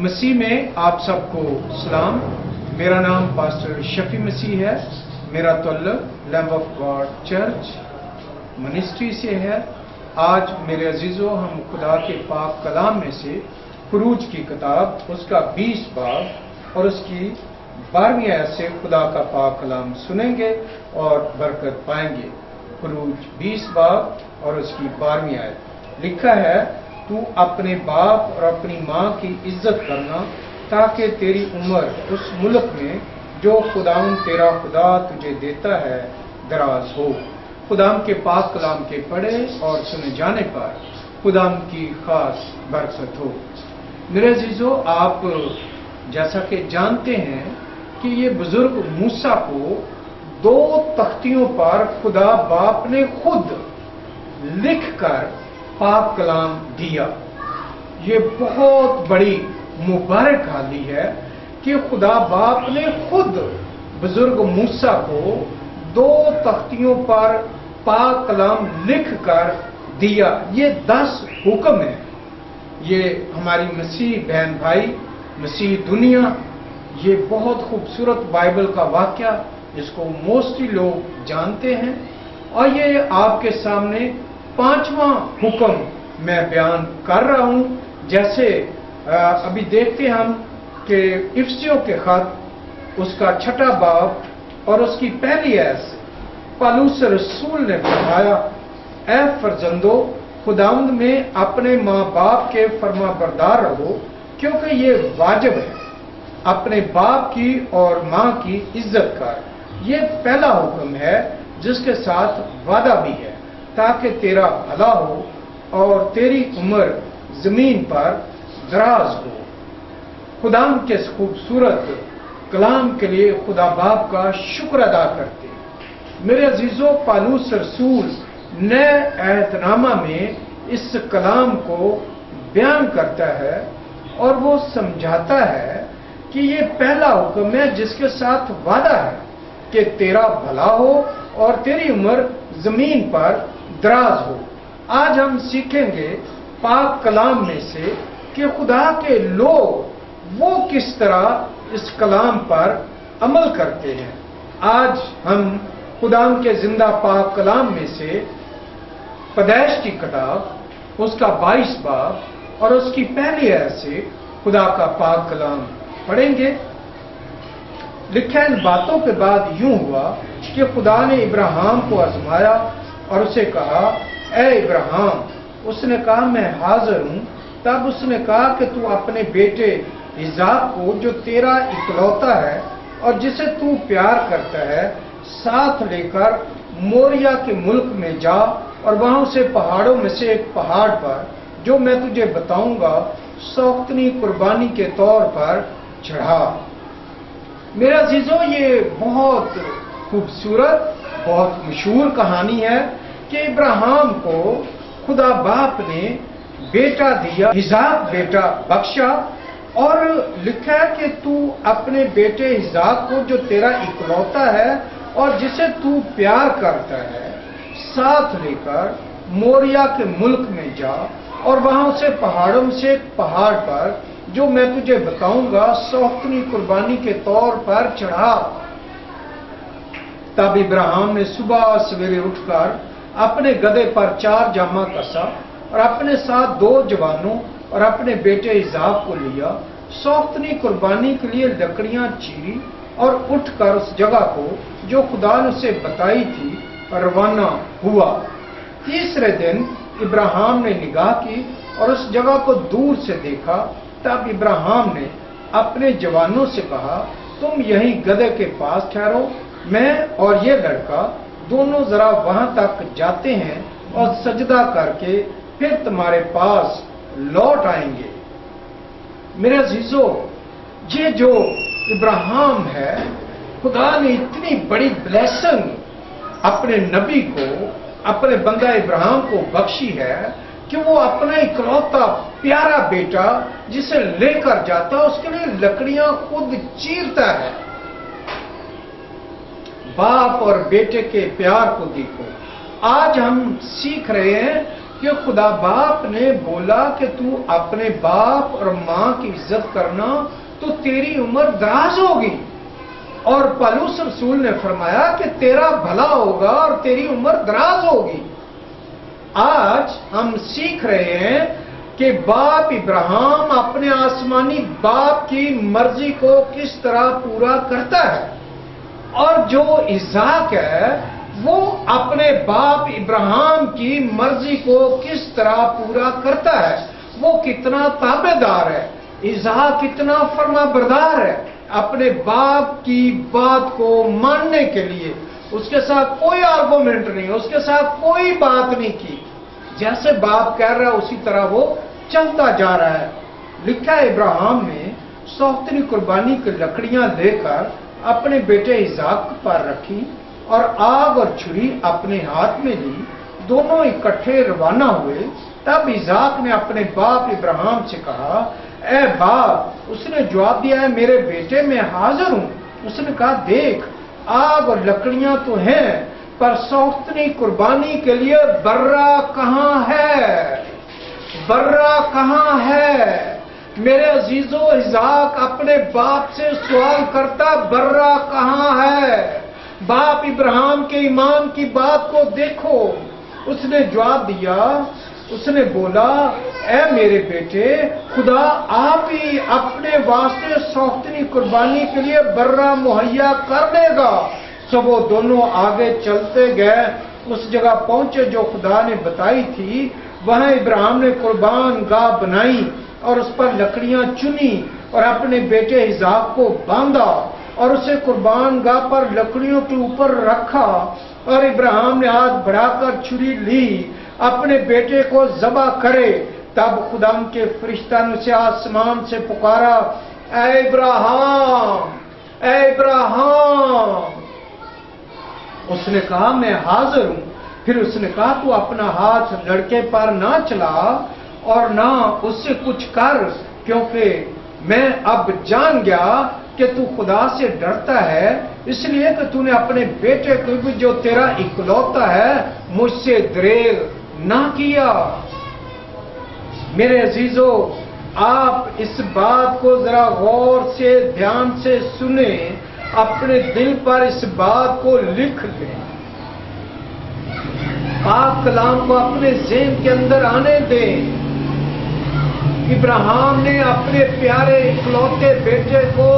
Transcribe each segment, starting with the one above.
मसीह में आप सबको सलाम। मेरा नाम पास्टर शफी मसीह है। मेरा तल्लुक lamb of God church ministry से है। आज मेरे अजीजों, हम खुदा के पाक कलाम में से खुरूज की किताब उसका 20 बाब और उसकी 12वीं आयत से खुदा का पाक कलाम सुनेंगे और बरकत पाएंगे। खुरूज 20 बाब और उसकी 12वीं आयत लिखा है, तू अपने बाप और अपनी माँ की इज्जत करना ताकि तेरी उम्र उस मुल्क में जो खुदाम तेरा खुदा तुझे देता है दराज हो। खुदाम के पाक कलाम के पढ़े और सुने जाने पर खुदाम की खास बरकत हो। मेरे अजीजों, आप जैसा कि जानते हैं कि ये बुजुर्ग मूसा को 2 तख्तियों पर खुदा बाप ने खुद लिखकर पाक कलाम दिया। ये बहुत बड़ी मुबारक हाली है कि खुदा बाप ने खुद बुजुर्ग मूसा को 2 तख्तियों पर पाक कलाम लिख कर दिया। ये 10 हुक्म है। ये हमारी मसीह बहन भाई, मसीह दुनिया, ये बहुत खूबसूरत बाइबल का वाक्य जिसको मोस्टली लोग जानते हैं। और ये आपके सामने 5वां हुक्म मैं बयान कर रहा हूं। जैसे अभी देखते हम कि इफसियों के खत उसका 6वां बाब और उसकी पहली आयत पौलुस रसूल ने फरमाया, ऐ फर्जंदो, खुदावंद में अपने माँ बाप के फरमाबरदार रहो, क्योंकि ये वाजिब है। अपने बाप की और माँ की इज्जत कर। ये पहला हुक्म है जिसके साथ वादा भी है, ताकि तेरा भला हो और तेरी उम्र जमीन पर दराज हो। खुदाम के खूबसूरत कलाम के लिए खुदा बाप का शुक्र अदा करते हैं। मेरे अजीजों, पौलुस रसूल नए अहदनामा में इस कलाम को बयान करता है और वो समझाता है कि ये पहला हुक्म है जिसके साथ वादा है कि तेरा भला हो और तेरी उम्र जमीन पर दराज हो। आज हम सीखेंगे पाक कलाम में से कि खुदा के लोग वो किस तरह इस कलाम पर अमल करते हैं। आज हम खुदाम के जिंदा पाक कलाम में से पैदाइश की किताब उसका 22 बाब और उसकी पहली आयत से खुदा का पाक कलाम पढ़ेंगे। लिखा, इन बातों के बाद यूं हुआ कि खुदा ने इब्राहिम को आजमाया और उसे कहा, ए इब्राहिम। उसने कहा, मैं हाजिर हूं। तब उसने कहा कि तू अपने बेटे इसहाक को, जो तेरा इकलौता है और जिसे तू प्यार करता है, साथ लेकर मोरिया के मुल्क में जा और वहां उसे पहाड़ों में से एक पहाड़ पर, जो मैं तुझे बताऊंगा, सौक्तनी कुर्बानी के तौर पर चढ़ा। मेरा अजीजों, ये बहुत खूबसूरत, बहुत मशहूर कहानी है कि इब्राहिम को खुदा बाप ने बेटा दिया, इसहाक बेटा बख्शा, और लिखा है कि तू अपने बेटे इसहाक को, जो तेरा इकलौता है और जिसे तू प्यार करता है, साथ लेकर मोरिया के मुल्क में जा और वहां उसे पहाड़ों में से एक पहाड़ पर, जो मैं तुझे बताऊंगा, सौक्तनी कुर्बानी के तौर पर चढ़ा। तब इब्राहिम ने सुबह सवेरे उठकर अपने गधे पर 4 जामा कसा और अपने साथ 2 जवानों और अपने बेटे इसहाक को लिया। सौक्तनी कुर्बानी के लिए लकड़ियां चीरी और उठकर उस जगह को, जो खुदा ने उसे बताई थी, रवाना हुआ। तीसरे दिन इब्राहिम ने निगाह की और उस जगह को दूर से देखा। तब इब्राहिम ने अपने जवानों से कहा, तुम यहीं गधे के पास ठहरो, मैं और ये लड़का दोनों जरा वहां तक जाते हैं और सजदा करके फिर तुम्हारे पास लौट आएंगे। मेरे अजीजों, ये जो इब्राहिम है, खुदा ने इतनी बड़ी ब्लेसिंग अपने नबी को, अपने बंदा इब्राहिम को बख्शी है कि वो अपना इकलौता प्यारा बेटा जिसे लेकर जाता, उसके लिए लकड़ियां खुद चीरता है। बाप और बेटे के प्यार को देखो। आज हम सीख रहे हैं कि खुदा बाप ने बोला कि तू अपने बाप और मां की इज्जत करना तो तेरी उम्र दराज होगी, और पौलुस रसूल ने फरमाया कि तेरा भला होगा और तेरी उम्र दराज होगी। आज हम सीख रहे हैं कि बाप इब्राहिम अपने आसमानी बाप की मर्जी को किस तरह पूरा करता है, और जो इसहाक है वो अपने बाप इब्राहिम की मर्जी को किस तरह पूरा करता है। वो कितना ताबेदार है, इसहाक कितना फरमाबरदार है अपने बाप की बात को मानने के लिए। उसके साथ कोई आर्गुमेंट नहीं, उसके साथ कोई बात नहीं की, जैसे बाप कह रहा है उसी तरह वो चलता जा रहा है। लिखा है इब्राहिम ने सौतनी कुर्बानी की लकड़ियां लेकर अपने बेटे इसहाक पर रखी और आग और छुरी अपने हाथ में ली, दोनों इकट्ठे रवाना हुए। तब इसहाक ने अपने बाप इब्राहिम से कहा, ए बाप। उसने जवाब दिया, है मेरे बेटे मैं हाजिर हूं। उसने कहा, देख आग और लकड़ियां तो हैं, पर सौतनी कुर्बानी के लिए बर्रा कहां है? बर्रा कहां है? मेरे अजीजों, इसहाक अपने बाप से सवाल करता, बर्रा कहां है? बाप इब्राहिम के ईमान की बात को देखो। उसने जवाब दिया, उसने बोला, ए मेरे बेटे, खुदा आप ही अपने वास्ते सौतनी कुर्बानी के लिए बर्रा मुहैया कर देगा। सो वो दोनों आगे चलते गए, उस जगह पहुंचे जो खुदा ने बताई थी। वहां इब्राहिम ने कुर्बान गाह बनाई और उस पर लकड़ियां चुनी और अपने बेटे इसहाक को बांधा और उसे कुर्बान गाह पर लकड़ियों के ऊपर रखा। और इब्राहिम ने हाथ बढ़ाकर छुरी ली अपने बेटे को ज़बह करे। तब खुदा के फरिश्ता ने उसे आसमान से पुकारा, ऐ इब्राहिम, ऐ इब्राहिम। उसने कहा, मैं हाजिर हूं। फिर उसने कहा, तू अपना हाथ लड़के पर ना चला और ना उससे कुछ कर, क्योंकि मैं अब जान गया कि तू खुदा से डरता है, इसलिए कि तूने अपने बेटे को भी जो तेरा इकलौता है मुझसे दरेग ना किया। मेरे अजीजों, आप इस बात को जरा गौर से ध्यान से सुने, अपने दिल पर इस बात को लिख लें, पाक कलाम को अपने ज़हन के अंदर आने दें। इब्राहिम ने अपने प्यारे इकलौते बेटे को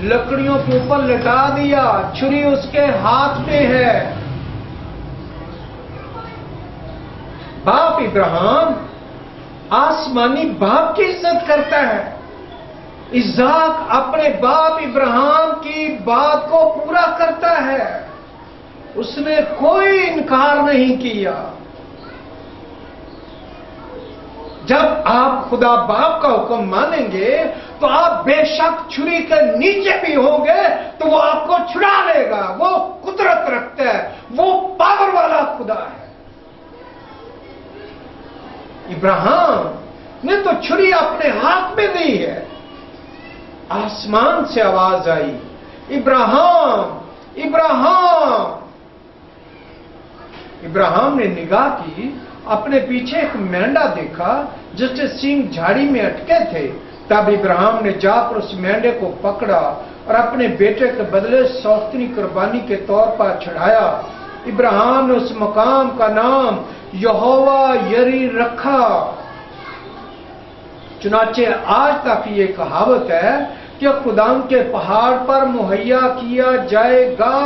लकड़ियों के ऊपर लटा दिया, छुरी उसके हाथ में है। बाप इब्राहिम आसमानी बाप की इज्जत करता है। इसहाक अपने बाप इब्राहिम की बात को पूरा करता है, उसने कोई इनकार नहीं किया। जब आप खुदा बाप का हुक्म मानेंगे तो आप बेशक छुरी के नीचे भी होंगे तो वो आपको छुड़ा लेगा। वो कुदरत रखता है, वो पावर वाला खुदा है। इब्राहिम ने तो छुरी अपने हाथ में दी है। आसमान से आवाज आई, इब्राहिम, इब्राहिम। इब्राहिम ने निगाह की, अपने पीछे एक मेंढा देखा जिसके सींग झाड़ी में अटके थे। तब इब्राहिम ने जाकर उस मेंढे को पकड़ा और अपने बेटे के बदले सौतनी कुर्बानी के तौर पर चढ़ाया। इब्राहिम ने उस मकाम का नाम यहोवा यरी रखा। चुनाचे आज तक ये कहावत है कि खुदा के पहाड़ पर मुहैया किया जाएगा।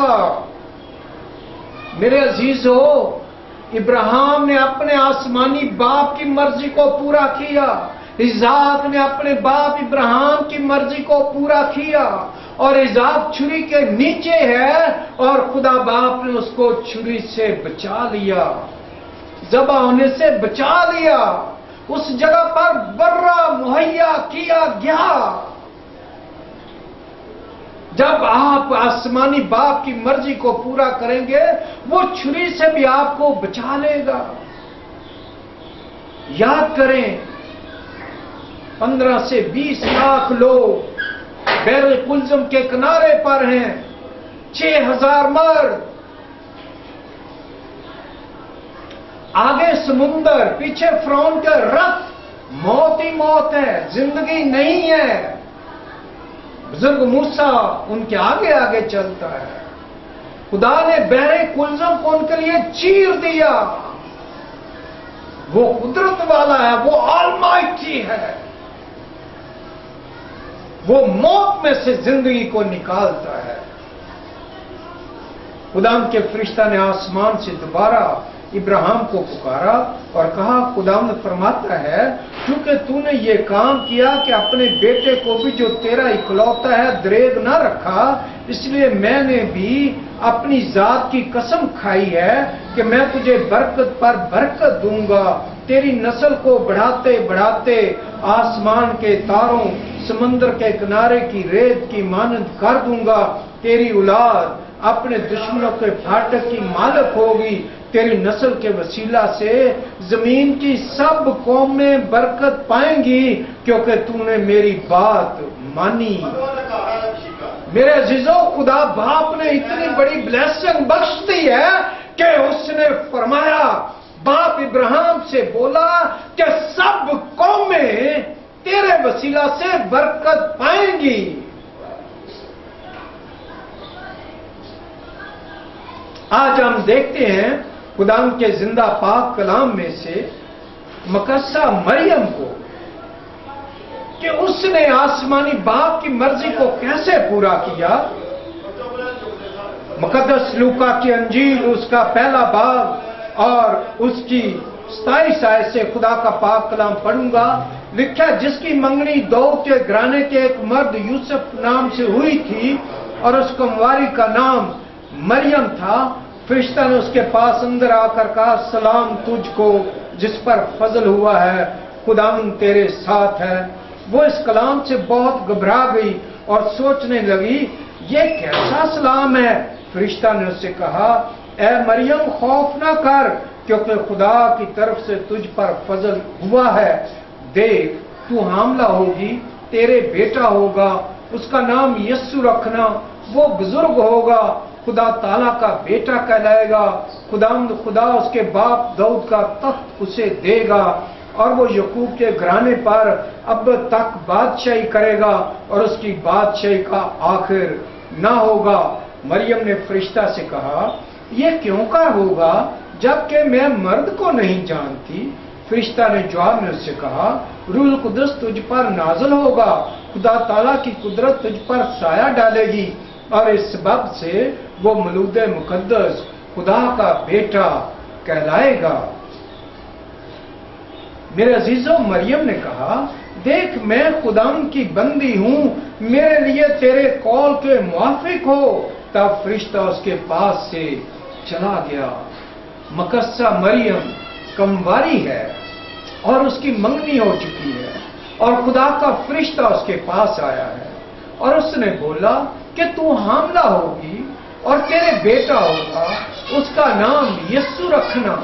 मेरे अजीजों, इब्राहिम ने अपने आसमानी बाप की मर्जी को पूरा किया। इसहाक ने अपने बाप इब्राहिम की मर्जी को पूरा किया, और इसहाक छुरी के नीचे है और खुदा बाप ने उसको छुरी से बचा लिया, ज़बह होने से बचा लिया। उस जगह पर बर्रा मुहैया किया गया। जब आप आसमानी बाप की मर्जी को पूरा करेंगे, वो छुरी से भी आपको बचा लेगा। याद करें, 15 से 20 लाख लोग बैर कुलजम के किनारे पर हैं, 6000 मर्द, आगे समुंदर, पीछे फिरौन का रथ, मौत ही मौत है, जिंदगी नहीं है। बुजुर्ग मूसा उनके आगे आगे चलता है। खुदा ने बहरे कुलजम को उनके लिए चीर दिया। वो कुदरत वाला है, वो ऑलमाइटी है, वो मौत में से जिंदगी को निकालता है। खुदाम के फरिश्ता ने आसमान से दोबारा इब्राहिम को पुकारा और कहा, खुदाम फरमाता है, क्योंकि तूने ये काम किया कि अपने बेटे को भी जो तेरा इकलौता है दरेग ना रखा, इसलिए मैंने भी अपनी जात की कसम खाई है कि मैं तुझे बरकत पर बरकत दूंगा। तेरी नस्ल को बढ़ाते बढ़ाते आसमान के तारों, समंदर के किनारे की रेत की मानंद कर दूंगा। तेरी औलाद अपने दुश्मनों के फाटक की मालिक होगी। तेरी नस्ल के वसीला से जमीन की सब कौमें बरकत पाएंगी, क्योंकि तूने मेरी बात मानी। मेरे अजीजों, खुदा बाप ने इतनी बड़ी ब्लेसिंग बख्श दी है कि उसने फरमाया, बाप इब्राहिम से बोला कि सब कौमें तेरे वसीला से बरकत पाएंगी। आज हम देखते हैं खुदा के जिंदा पाक कलाम में से मकस्सा मरियम को कि उसने आसमानी बाप की मर्जी को कैसे पूरा किया। मुकद्दस लूका की अंजील उसका पहला बाब और उसकी 27 आयत से खुदा का पाक कलाम पढ़ूंगा। लिखा, जिसकी मंगनी दाऊद के घराने के एक मर्द यूसुफ नाम से हुई थी और उस कुंवारी का नाम मरियम था। फरिश्ता ने उसके पास अंदर आकर कहा, सलाम तुझको जिस पर फजल हुआ है, खुदावंद तेरे साथ है। वो इस कलाम से बहुत घबरा गई और सोचने लगी, ये कैसा सलाम है। फरिश्ता ने उससे कहा, ए मरियम खौफ ना कर, क्योंकि खुदा की तरफ से तुझ पर फजल हुआ है। देख, तू हामला होगी, तेरे बेटा होगा, उसका नाम यस्सु रखना। वो बुजुर्ग होगा, खुदा ताला का बेटा कहलाएगा। खुदा उसके बाप दाऊद का तख्त उसे देगा और वो यकूब के घराने पर अब तक बादशाही करेगा और उसकी बादशाही का आखिर ना होगा। मरियम ने फरिश्ता से कहा, यह क्यों कर होगा जबकि मैं मर्द को नहीं जानती। फरिश्ता ने जवाब में उससे कहा, रूह कुदस तुझ पर नाज़िल होगा, खुदा ताला की कुदरत तुझ पर साया डालेगी और इस सबब से वो मौलूद मुकद्दस खुदा का बेटा कहलाएगा। मेरे अजीजों, मरियम ने कहा, देख मैं खुदाम की बंदी हूं, मेरे लिए तेरे कौल के मुआफिक हो। तब फरिश्ता उसके पास से चला गया। मकस्सा मरियम कमवारी है और उसकी मंगनी हो चुकी है और खुदा का फरिश्ता उसके पास आया है और उसने बोला कि तू हामला होगी और तेरे बेटा होगा, उसका नाम यस्सु रखना।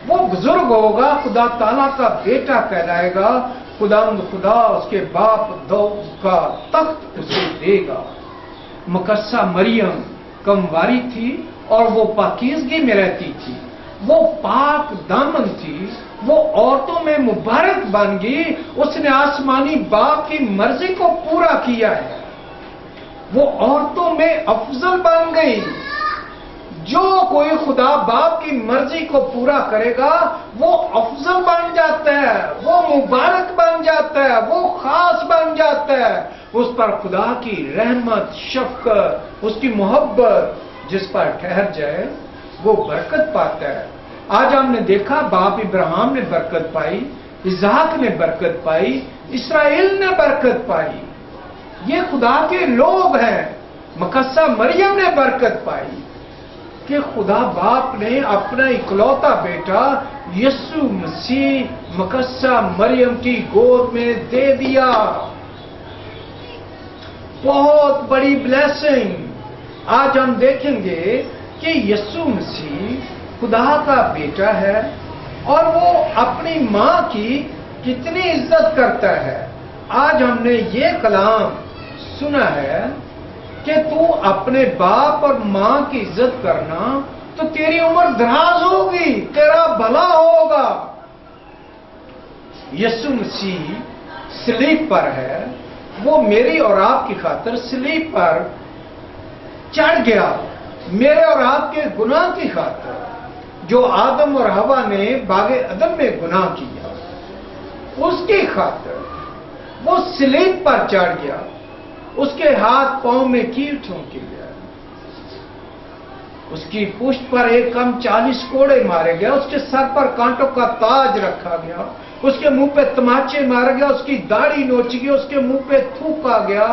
वो बुजुर्ग होगा, खुदा ताला का बेटा कहलाएगा। खुदा उसके बाप दाऊद का तख्त उसे देगा। मकस्सा मरियम कमवारी थी और वो पाकीज़गी में रहती थी, वो पाक दामन थी, वो औरतों में मुबारक बन गई। उसने आसमानी बाप की मर्जी को पूरा किया है, वो औरतों में अफजल बन गई। जो कोई खुदा बाप की मर्जी को पूरा करेगा वो अफजल बन जाता है, वो मुबारक बन जाता है, वो खास बन जाता है। उस पर खुदा की रहमत, शफकत, उसकी मोहब्बत जिस पर ठहर जाए वो बरकत पाता है। आज हमने देखा बाप इब्राहिम ने बरकत पाई, इसहाक ने बरकत पाई, इसराइल ने बरकत पाई। ये खुदा के लोग हैं। मकस्सा मरियम ने बरकत पाई कि खुदा बाप ने अपना इकलौता बेटा यीशु मसीह मकस्सा मरियम की गोद में दे दिया। बहुत बड़ी ब्लेसिंग। आज हम देखेंगे कि यीशु मसीह खुदा का बेटा है और वो अपनी मां की कितनी इज्जत करता है। आज हमने ये कलाम सुना है कि तू अपने बाप और मां की इज्जत करना تو تیری عمر دراز ہوگی، تیرا بھلا ہوگا۔ یسوع مسیح صلیب پر ہے، وہ میری اور آپ کی خاطر صلیب پر چڑھ گیا، میرے اور آپ کے گناہ کی خاطر، جو آدم اور حوا نے باغ عدن میں گناہ کیا، اس کی خاطر وہ صلیب پر چڑھ گیا۔ اس کے ہاتھ پاؤں میں کیل ٹھونکے گیا، اس کی پشت پر 40 کوڑے مارے گیا، اس کے سر پر کانٹوں کا تاج رکھا گیا، اس کے منہ پہ تماچے مارا گیا، اس کی داڑھی نوچی گئی، اس کے منہ پہ تھوکا گیا،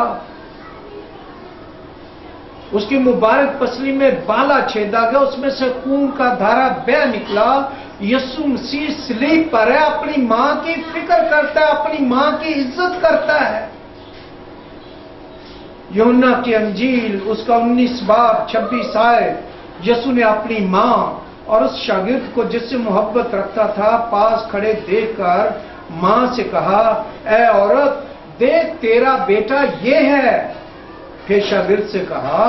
اس کی مبارک پسلی میں بالا چھیدا گیا، اس میں سے خون کا دھارا بہہ نکلا۔ یسوع مسیح صلیب پر ہے، اپنی ماں کی فکر کرتا ہے، اپنی ماں کی عزت کرتا ہے۔ یوحنا کی انجیل اس کا 19 باب 26 آیت، یسوع نے اپنی ماں اور اس شاگرد کو جس سے محبت رکھتا تھا پاس کھڑے دیکھ کر ماں سے کہا، اے عورت دیکھ تیرا بیٹا یہ ہے۔ پھر شاگرد سے کہا،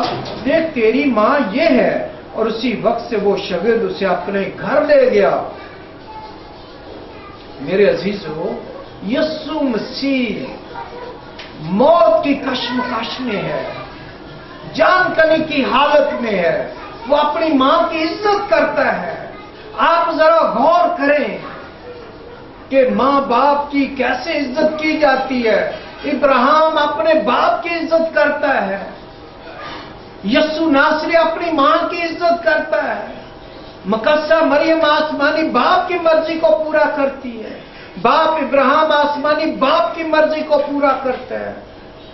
دیکھ تیری ماں یہ ہے، اور اسی وقت سے وہ شاگرد اسے اپنے گھر لے گیا۔ میرے عزیزو، یسوع مسیح موت کی کشمکش میں ہے، جان کنے کی حالت میں ہے، وہ اپنی ماں کی عزت کرتا ہے۔ آپ ذرا غور کریں کہ ماں باپ کی کیسے عزت کی جاتی ہے۔ ابراہیم اپنے باپ کی عزت کرتا ہے، یسوع ناصری اپنی ماں کی عزت کرتا ہے، مقدسہ مریم آسمانی باپ کی مرضی کو پورا کرتی ہے، باپ ابراہیم آسمانی باپ کی مرضی کو پورا کرتا ہے۔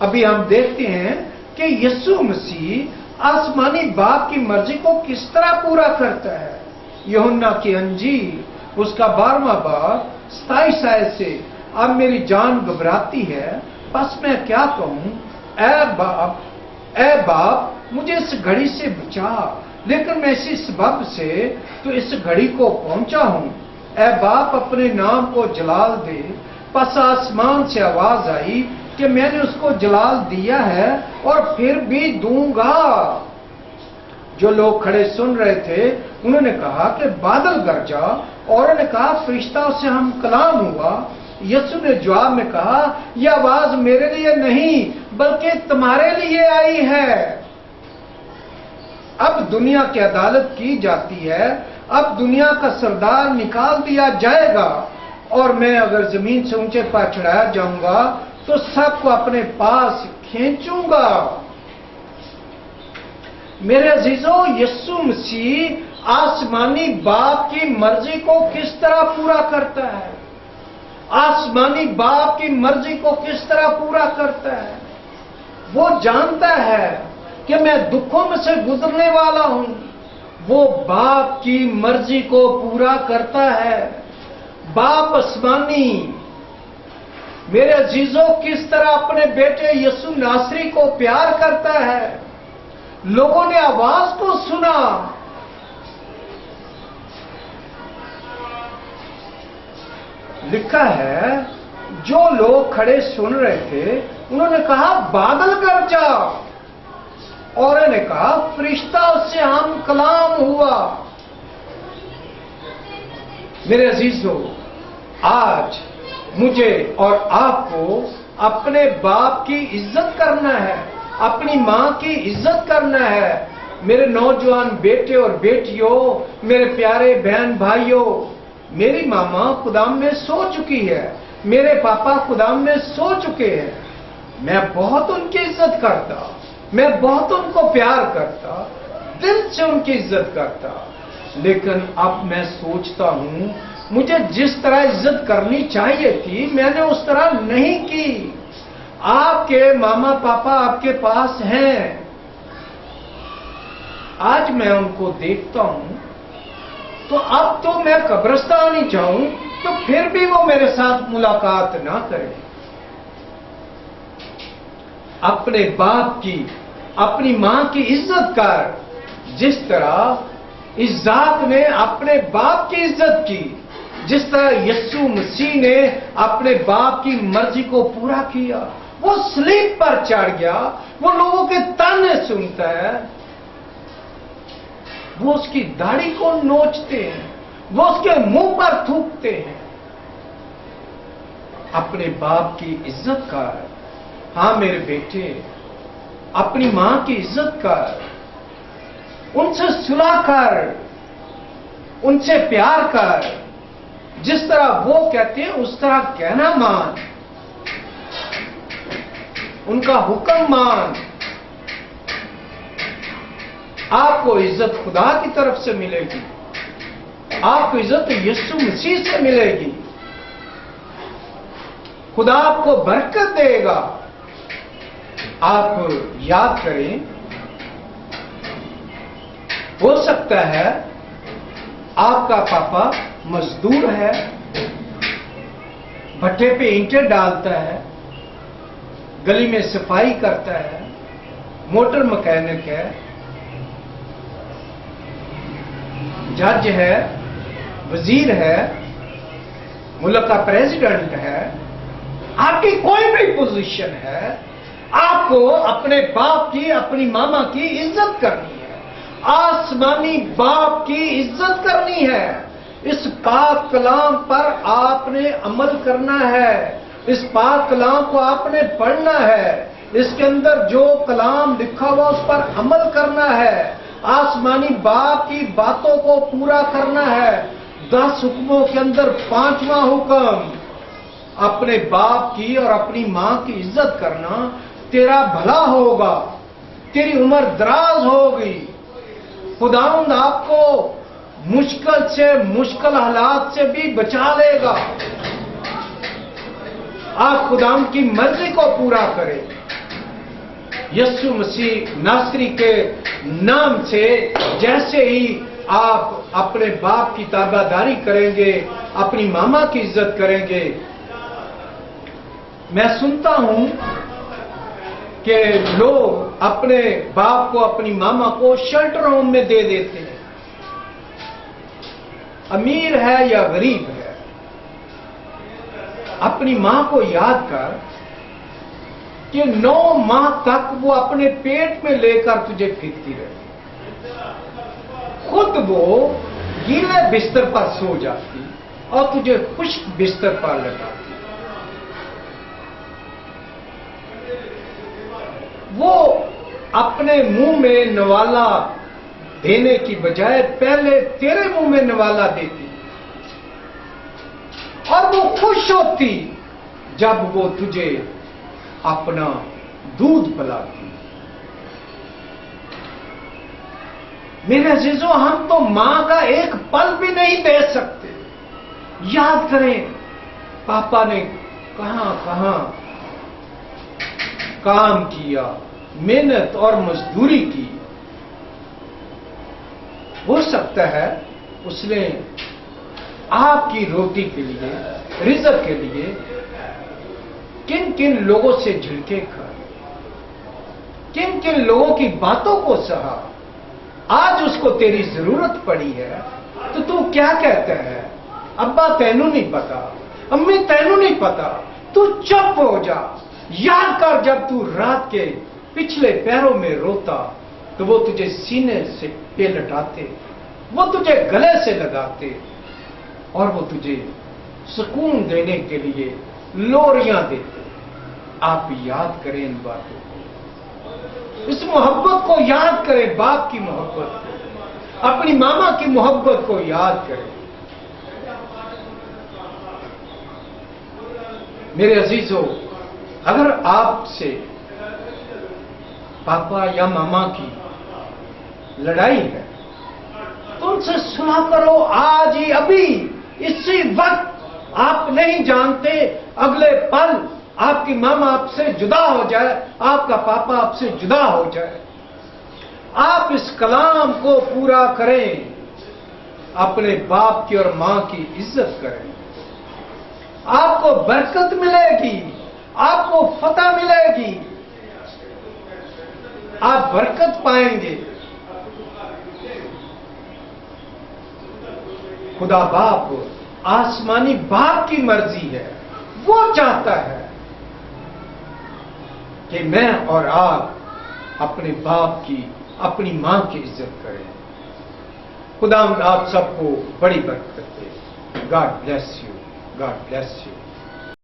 ابھی ہم دیکھتے ہیں کہ یسوع مسیح آسمانی باپ کی مرضی کو کس طرح پورا کرتا ہے۔ یوحنا کی انجیل اس کا 12واں باب 27 آیت سے، اب میری جان گھبراتی ہے، بس میں کیا کہوں؟ اے باپ مجھے اس گھڑی سے بچا، لیکن میں اسی سبب سے تو اس گھڑی کو پہنچا ہوں۔ اے باپ اپنے نام کو جلال دے۔ پس آسمان سے آواز آئی کہ میں نے اس کو جلال دیا ہے اور پھر بھی دوں گا۔ جو لوگ کھڑے سن رہے تھے انہوں نے کہا کہ بادل گرجا، اور انہوں نے کہا فرشتہ سے ہم کلام ہوا۔ یسوع نے جواب میں کہا، یہ آواز میرے لیے نہیں بلکہ تمہارے لیے آئی ہے۔ اب دنیا کی عدالت کی جاتی ہے، اب دنیا کا سردار نکال دیا جائے گا، اور میں اگر زمین سے اونچے پر چڑھایا جاؤں گا تو سب کو اپنے پاس کھینچوں گا۔ میرے عزیزو، یسوع مسیح آسمانی باپ کی مرضی کو کس طرح پورا کرتا ہے؟ آسمانی باپ کی مرضی کو کس طرح پورا کرتا ہے؟ وہ جانتا ہے کہ میں دکھوں میں سے گزرنے والا ہوں، وہ باپ کی مرضی کو پورا کرتا ہے۔ باپ آسمانی میرے عزیزوں کس طرح اپنے بیٹے یسوع ناصری کو پیار کرتا ہے۔ لوگوں نے آواز کو سنا، لکھا ہے جو لوگ کھڑے سن رہے تھے انہوں نے کہا بادل گرجا، اور انہوں نے کہا فرشتہ سے ہم کلام ہوا۔ میرے عزیزو، آج مجھے اور آپ کو اپنے باپ کی عزت کرنا ہے، اپنی ماں کی عزت کرنا ہے۔ میرے نوجوان بیٹے اور بیٹیوں، میرے پیارے بہن بھائیوں، میری ماما خدام میں سو چکی ہے، میرے پاپا خدام میں سو چکے ہیں۔ میں بہت ان کی عزت کرتا، میں بہت ان کو پیار کرتا، دل سے ان کی عزت کرتا، لیکن اب میں سوچتا ہوں مجھے جس طرح عزت کرنی چاہیے تھی میں نے اس طرح نہیں کی۔ آپ کے ماما پاپا آپ کے پاس ہیں، آج میں ان کو دیکھتا ہوں تو اب تو میں قبرستان ہی جاؤں تو پھر بھی وہ میرے ساتھ ملاقات نہ کرے۔ اپنے باپ کی، اپنی ماں کی عزت کر، جس طرح اس ذات نے اپنے باپ کی عزت کی، جس طرح یسوع مسیح نے اپنے باپ کی مرضی کو پورا کیا۔ وہ صلیب پر چڑھ گیا، وہ لوگوں کے تانے سنتا ہے، وہ اس کی داڑھی کو نوچتے ہیں، وہ اس کے منہ پر تھوکتے ہیں۔ اپنے باپ کی عزت کر۔ ہاں میرے بیٹے، اپنی ماں کی عزت کر، ان سے صلح کر، ان سے پیار کر، جس طرح وہ کہتے ہیں اس طرح کہنا مان، ان کا حکم مان۔ آپ کو عزت خدا کی طرف سے ملے گی، آپ کو عزت یسوع مسیح سے ملے گی، خدا آپ کو برکت دے گا۔ آپ یاد کریں، ہو سکتا ہے آپ کا پاپا مزدور ہے، بھٹے پہ اینٹیں ڈالتا ہے، گلی میں صفائی کرتا ہے، موٹر مکینک ہے، جج ہے، وزیر ہے، ملک کا پریزیڈنٹ ہے، آپ کی کوئی بھی پوزیشن ہے، آپ کو اپنے باپ کی، اپنی ماما کی عزت کرنی ہے، آسمانی باپ کی عزت کرنی ہے۔ اس پاک کلام پر آپ نے عمل کرنا ہے، اس پاک کلام کو آپ نے پڑھنا ہے، اس کے اندر جو کلام لکھا ہوا اس پر عمل کرنا ہے، آسمانی باپ کی باتوں کو پورا کرنا ہے۔ 10 حکموں کے اندر 5واں حکم، اپنے باپ کی اور اپنی ماں کی عزت کرنا، تیرا بھلا ہوگا، تیری عمر دراز ہوگی، خداوند آپ کو مشکل سے مشکل حالات سے بھی بچا لے گا۔ آپ خداوند کی مرضی کو پورا کریں۔ یسوع مسیح ناصری کے نام سے جیسے ہی آپ اپنے باپ کی تابعداری کریں گے، اپنی ماما کی عزت کریں گے، میں سنتا ہوں کہ لوگ اپنے باپ کو، اپنی ماما کو شیلٹر ہوم میں دے دیتے ہیں، امیر ہے یا غریب ہے۔ اپنی ماں کو یاد کر کہ 9 ماہ تک وہ اپنے پیٹ میں لے کر تجھے پھرتی رہی، خود وہ گیلے بستر پر سو جاتی اور تجھے خشک بستر پر لٹاتی۔ وہ اپنے منہ میں نوالا دینے کی بجائے پہلے تیرے منہ میں نوالا دیتی، اور وہ خوش ہوتی جب وہ تجھے اپنا دودھ پلاتی۔ میرے عزیزوں، ہم تو ماں کا ایک پل بھی نہیں دے سکتے۔ یاد کریں پاپا نے کہاں کہاں کام کیا، محنت اور مزدوری کی۔ ہو سکتا ہے اس نے آپ کی روٹی کے لیے، رزق کے لیے کن کن لوگوں سے جھڑکے کھائے، کن کن لوگوں کی باتوں کو سہا۔ آج اس کو تیری ضرورت پڑی ہے تو تو کیا کہتا ہے؟ ابا تینوں نہیں پتا، امی تینوں نہیں پتا، تو چپ ہو جا۔ یاد کر جب تو رات کے پچھلے پیروں میں روتا تو وہ تجھے سینے سے پہ لٹاتے، وہ تجھے گلے سے لگاتے، اور وہ تجھے سکون دینے کے لیے لوریاں دیتے۔ آپ یاد کریں ان باتوں کو، اس محبت کو یاد کریں، باپ کی محبت کو، اپنی ماما کی محبت کو یاد کریں۔ میرے عزیزو، اگر آپ سے پاپا یا ماما کی لڑائی ہے تو ان سے صلح کرو، آج ہی، ابھی، اسی وقت۔ آپ نہیں جانتے اگلے پل آپ کی ماما آپ سے جدا ہو جائے، آپ کا پاپا آپ سے جدا ہو جائے۔ آپ اس کلام کو پورا کریں، اپنے باپ کی اور ماں کی عزت کریں، آپ کو برکت ملے گی، آپ کو فتح ملے گی، آپ برکت پائیں گے۔ خدا باپ، آسمانی باپ کی مرضی ہے، وہ چاہتا ہے کہ میں اور آپ اپنے باپ کی، اپنی ماں کی عزت کریں۔ خدا آپ سب کو بڑی برکت دے. God bless you. God bless you.